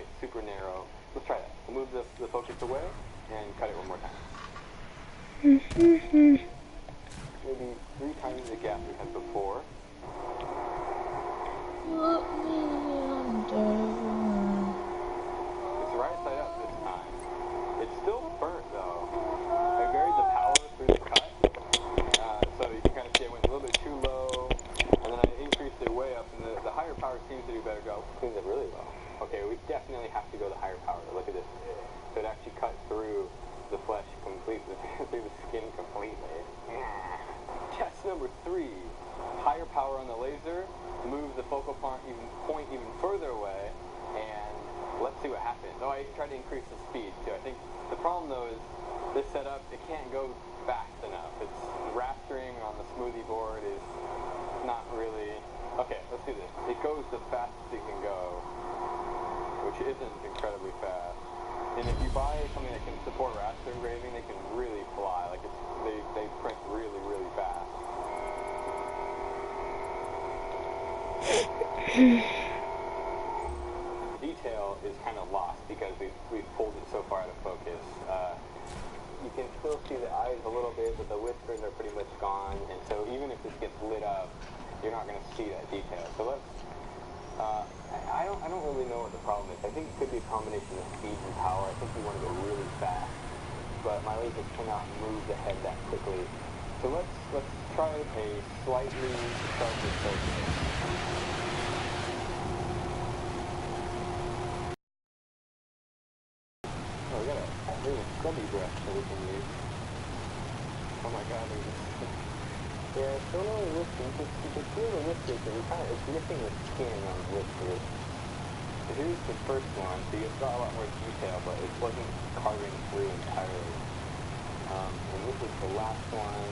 tight, super narrow. Let's try that. We'll move the focus away and cut it one more time. Maybe 3 times the gap we had before. Let me under. It's right side up this time. It's still burnt though. I varied the power through the cut, so you can kind of see it went a little bit too low, and then I increased it way up, and the higher power seems to do better. Go cleans it really well. Okay, we definitely have to go the higher power. Look at this. So it actually cut through the flesh completely, through the skin completely. Test number 3. Higher power on the laser. Move the focal point even further away, and let's see what happens. Oh, I tried to increase the speed too. I think the problem though is this setup, it can't go fast enough. It's rastering on the smoothie board is not really... Okay, let's do this. It goes the fastest it can go, which isn't incredibly fast. And if you buy something that can support raster engraving, they can really fly. Like they print really, really fast. Detail is kind of lost because we've pulled it so far out of focus. You can still see the eyes a little bit, but the whiskers are pretty much gone, and so even if this gets lit up, you're not going to see that detail. So let's... I don't really know what the problem is. I think it could be a combination of speed and power. I think we want to go really fast, but my laser cannot move the head that quickly. So let's try a slightly sharper focus. Oh, we got a little scrubby brush that we can use. Oh my god, yeah, it's still only whiskers. You can feel the whiskers, but it's missing the skin on the whiskers. So here's the first one, so you've got a lot more detail, but it wasn't carving through entirely. And this is the last one,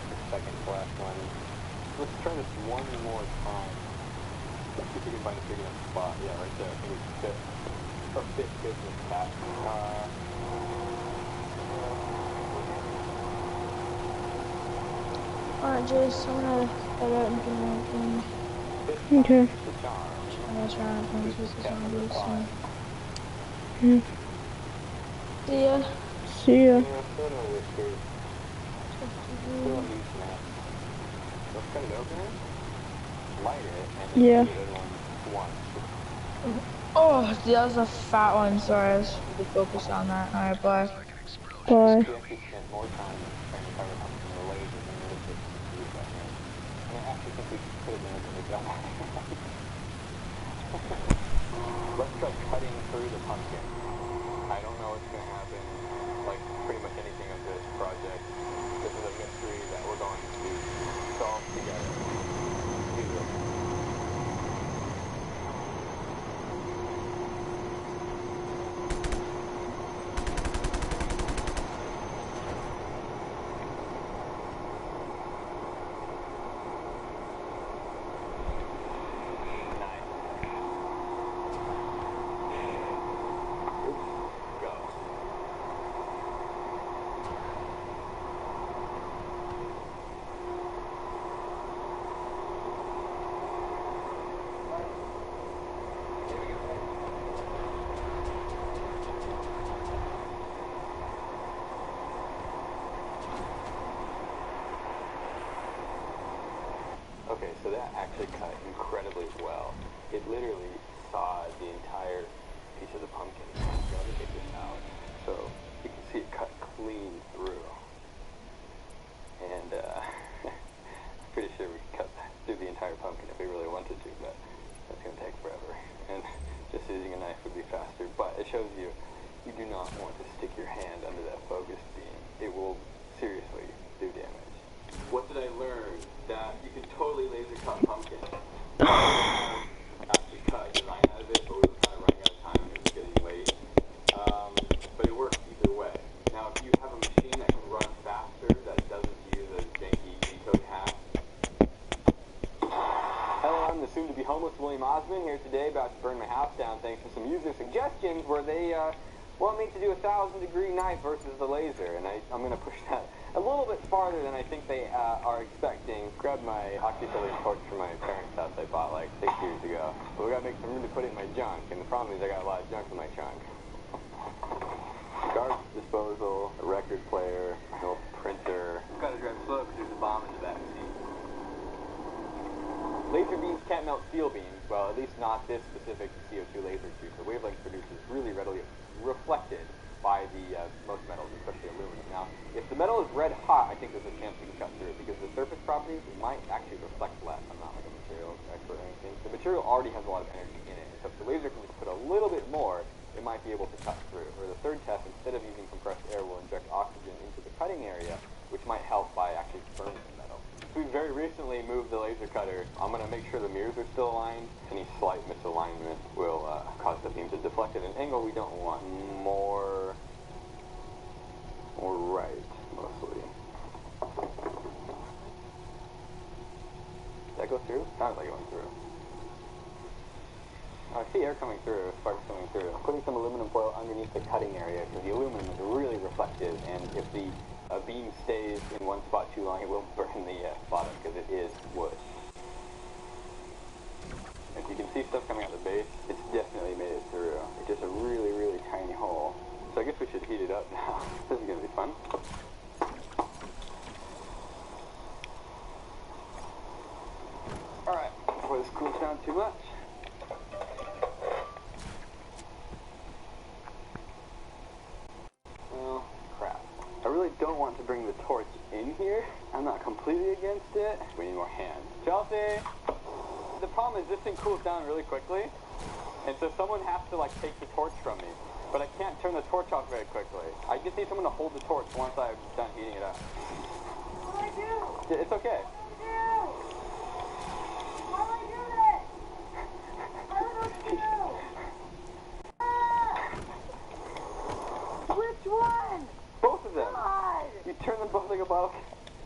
the second to last one. Let's try this one more time. Let's see if we can find a big enough spot. Yeah, right there. I think we can fit good with that. Alright, Jace, I'm gonna head out and do my thing. Okay. I'm gonna try and finish this zombie soon. Yeah. See ya. See ya. Let's cut it open, light it, and Yeah. then put it in one. Oh, that was a fat one. Sorry, I was really focused on that. Alright, bye. Bye. We actually spent more time trying to cover something in the laser than we did to use that hand. And I actually think we could have been able to get that. Let's try cutting through the pumpkin. I don't know what's going to happen, like pretty much anything of this project. This is a mystery that we're going to solve together. Okay, so that actually cut incredibly well. It literally sawed the entire piece of the pumpkin. So let me take this out. So you can see it cut clean through. And I'm pretty sure we could cut through the entire pumpkin if we really wanted to, but that's going to take forever. And just using a knife would be faster. But it shows you, you do not want to stick your hand under that focus beam. It will seriously do damage. What did I learn? That you can totally laser cut pumpkin. Actually cut a design out of it, but we were kind of running out of time and it was getting late. But it works either way. Now, if you have a machine that can run faster, that doesn't use a janky G-code hack. Hello, I'm the soon-to-be homeless William Osmond here today, about to burn my house down thanks to some user suggestions where they want me to do a 1,000-degree knife versus the laser, and I'm going to push that a little bit farther than I think they are expecting. Grabbed my oxyacetylene torch from my parents' house I bought like 6 years ago. But we gotta make some room to put it in my junk, and the problem is I got a lot of junk in my trunk. Garbage disposal, a record player, an old printer. Gotta drive slow because there's a bomb in the back seat. Laser beams can't melt steel beams. Well, at least not this specific CO2 laser tube. The wavelength produced is really readily reflected by the most metals, especially aluminum. Now, if the metal is red hot, I think there's a chance we can cut through it because the surface properties might actually reflect less. I'm not like a materials expert or anything. The material already has a lot of energy in it, so if the laser can just put a little bit more, it might be able to cut through. Or the third test, instead of using compressed air, we'll inject oxygen into the cutting area, which might help by actually burning the metal. We very recently moved the laser cutter. I'm going to make sure the mirrors are still aligned. Any slight misalignment will cause the beam to deflect at an angle we don't want. More right, mostly. Did that go through? Sounds like it went through. I see air coming through, sparks coming through. I'm putting some aluminum foil underneath the cutting area because the aluminum is really reflective, and if the beam stays in one spot too long, it will burn the bottom because it is wood. If you can see stuff coming out the base, it's definitely made it through. It's just a really, really tiny hole. So I guess we should heat it up now. This is going to be fun. Alright, before this cools down too much. Well, crap. I really don't want to bring the torch in here. I'm not completely against it. We need more hands. Chelsea! The problem is this thing cools down really quickly, and so someone has to like take the torch from me. But I can't turn the torch off very quickly. I just need someone to hold the torch once I'm done heating it up. What do I do? It's okay. What do I do? How do I do this? I don't know what to do. Ah! Which one? Both of them. God! You turn them both like a bottle.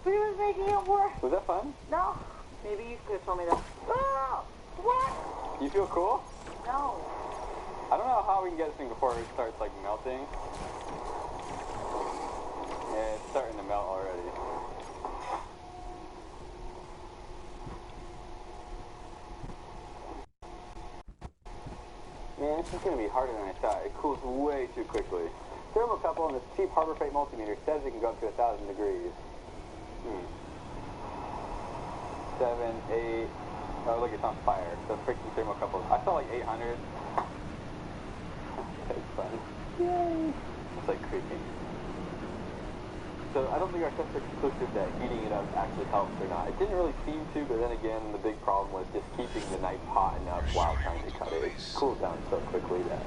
But he was making it worse. Was that fun? No. Maybe you could have told me that. Oh! What? You feel cool? No. I don't know how we can get this thing before it starts like melting. Yeah, it's starting to melt already. Man, this is going to be harder than I thought. It cools way too quickly. Thermocouple on this cheap Harbor Freight multimeter says it can go up to 1,000 degrees. 7, 8. Oh, look, it's on fire. The freaking thermocouple. I saw like 800. That's fun. Yay! It's like creeping. So I don't think our tests are conclusive that heating it up actually helps or not. It didn't really seem to, but then again, the big problem was just keeping the knife hot enough while trying to cut it. It cools down so quickly that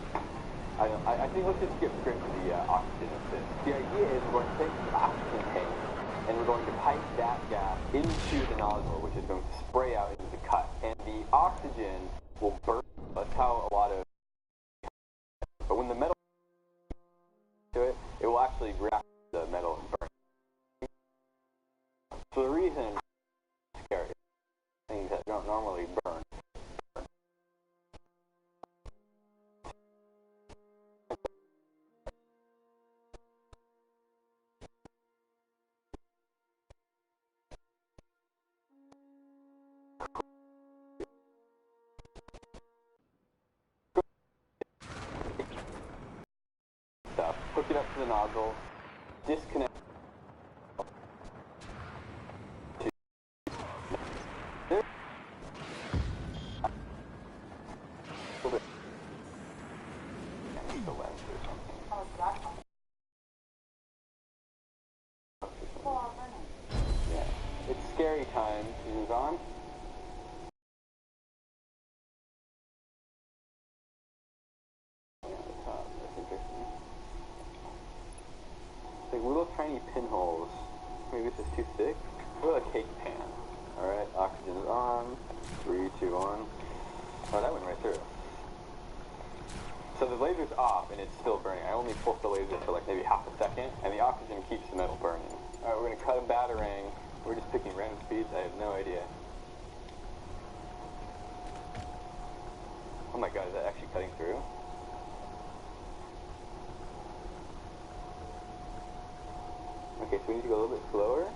I think let's just skip straight to the oxygen of this. The idea is we're going to take the oxygen tank and we're going to pipe that gas into the nozzle, which is going to spray out into the cut. And the oxygen will burn. That's how a lot of... But when the metal to it, it will actually react to the metal and burn. So the reason it's scary, things that don't normally burn. Stuff. Hook it up to the nozzle, disconnect. Yeah, it's scary time. Move on. That's interesting. It's like little tiny pinholes. Maybe this is too thick. What about a cake pan? Alright, oxygen is on. 3, 2, 1. Oh, that went right through. So the laser's off and it's still burning. I only pulsed the laser for like maybe half a second, and the oxygen keeps the metal burning. Alright, we're gonna cut a batarang. We're just picking random speeds. I have no idea. Oh my god, is that actually cutting through? Okay, so we need to go a little bit slower.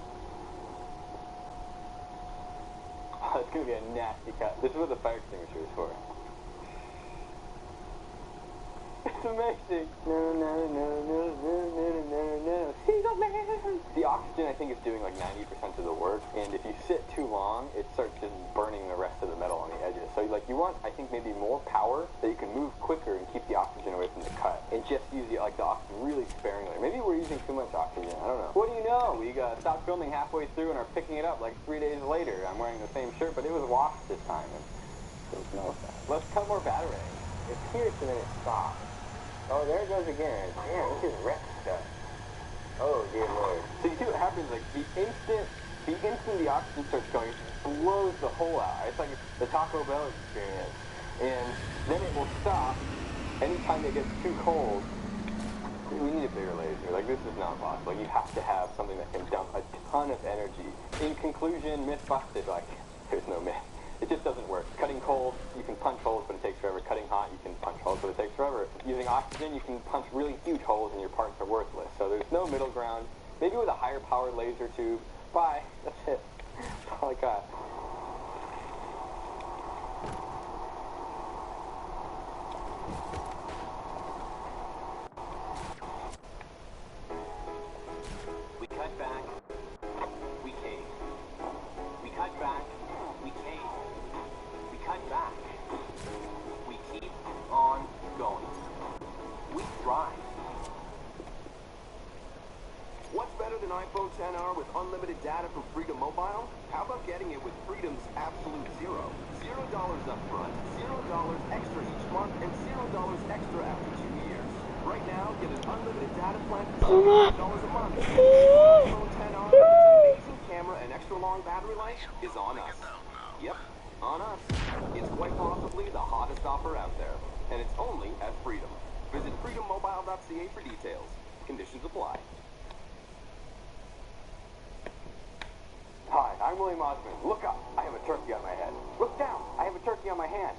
Oh, it's gonna be a nasty cut. This is what the fire extinguisher is for. It's amazing. No, no, no, no, no, no, no, no. The oxygen, I think, is doing like 90% of the work, and if you sit too long, it starts just burning the rest of the metal on the edges. So, like, you want, I think, maybe more power that you can move quicker and keep the oxygen away from the cut, and just use the oxygen really sparingly. Maybe we're using too much oxygen. I don't know. What do you know? We stopped filming halfway through and are picking it up like 3 days later. I'm wearing the same shirt, but it was washed this time. And there's no effect. Let's cut more battery. It pierced and then it stopped. Oh, there it goes again. Damn, this is wreck stuff. Oh, dear Lord. So you see what happens, like, the instant the oxygen starts going, it blows the hole out. It's like the Taco Bell experience. And then it will stop anytime it gets too cold. We need a bigger laser. Like, this is not possible. Like, you have to have something that can dump a ton of energy. In conclusion, myth busted. Like, there's no myth. It just doesn't work. Cutting cold, you can punch holes, but it takes forever. Cutting hot, you can punch holes, but it takes forever. Using oxygen, you can punch really huge holes and your parts are worthless. So there's no middle ground. Maybe with a higher powered laser tube. Bye. That's it. That's all I got. We cut back. We cave. We cut back. We cave. We cut back. We keep on going. We thrive. What's better than iPhone XR with unlimited data from Freedom Mobile? How about getting it with Freedom's Absolute Zero? $0 up front, $0 extra each month, and $0 extra after 2 years. Right now, get an unlimited data plan for $0 a month. iPhone XR with its amazing camera and extra long battery life is on us. Yep, on us. It's quite possibly the hottest offer out there, and it's only at Freedom. Visit freedommobile.ca for details. Conditions apply. Hi, I'm William Osmond. Look up. I have a turkey on my head. Look down. I have a turkey on my hand.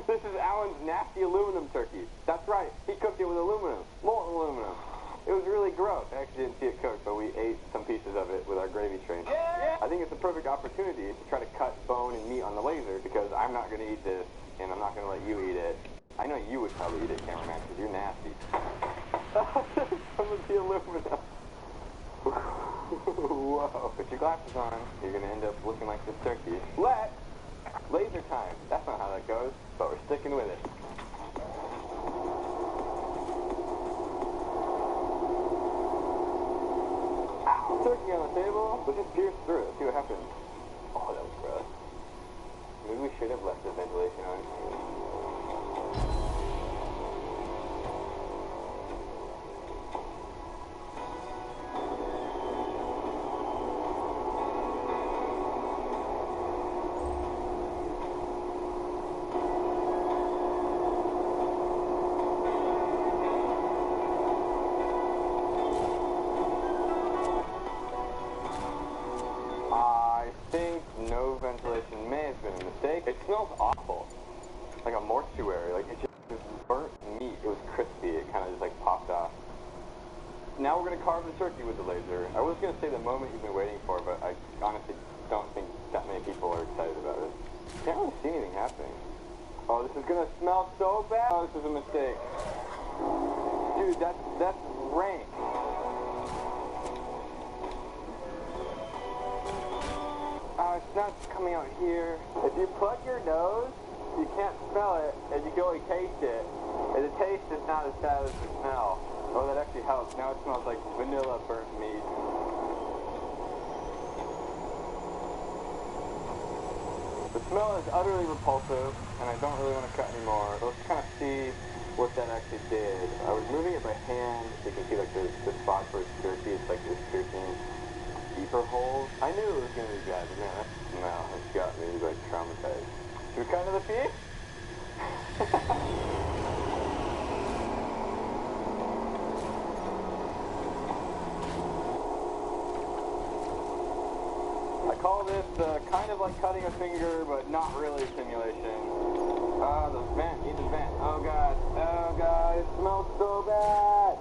This is Alan's nasty aluminum turkey. That's right. He cooked it with aluminum. Molten aluminum. It was really gross. I actually didn't see it cooked, but we ate some pieces of it with our gravy train. Yeah. I think it's a perfect opportunity to try to cut bone and meat on the laser because I'm not going to eat this, and I'm not going to let you eat it. I know you would probably eat it, cameraman, because you're nasty. Some of the aluminum. Whoa. Put your glasses on. You're going to end up looking like this turkey. Laser time. That's not how that goes, but we're sticking with it. Ow. Turkey on the table. Let's just pierce through it. See what happens. Oh, that was gross. Maybe we should have left the ventilation on. Ventilation may have been a mistake. It smells awful. Like a mortuary. Like it just was burnt meat. It was crispy. It kind of just like popped off. Now we're going to carve the turkey with the laser. I was going to say the moment you've been waiting for, but I honestly don't think that many people are excited about it. Can't really see anything happening. Oh, this is going to smell so bad. Oh, this is a mistake. Dude, that's rank. It's not coming out here. If you plug your nose, you can't smell it, and you can only taste it. And the taste is not as bad as the smell. Oh, that actually helps. Now it smells like vanilla burnt meat. The smell is utterly repulsive, and I don't really want to cut anymore. Let's kind of see what that actually did. I was moving it by hand. You can see like the spot for its turkey. It's like this piercing deeper holes. I knew it was going to be bad, but man, that smell has got me like traumatized. Should we cut into the piece? I call this kind of like cutting a finger, but not really simulation. The vent, need the vent. Oh god, it smells so bad.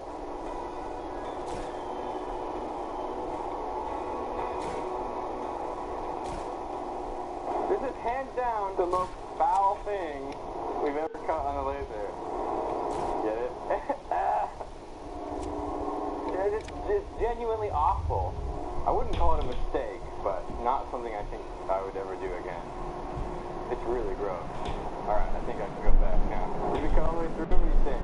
hands down the most foul thing we've ever cut on a laser. Get it? It's genuinely awful. I wouldn't call it a mistake, but not something I think I would ever do again. It's really gross. Alright, I think I can go back now. Did we cut all the way through? What do you think?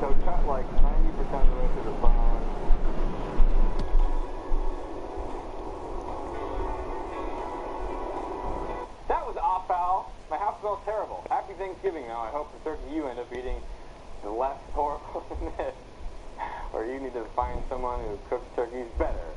So we cut like 90% of the way through the bone. That was off foul. My house smells terrible. Happy Thanksgiving though. I hope the turkey you end up eating is less horrible than this. Or you need to find someone who cooks turkeys better.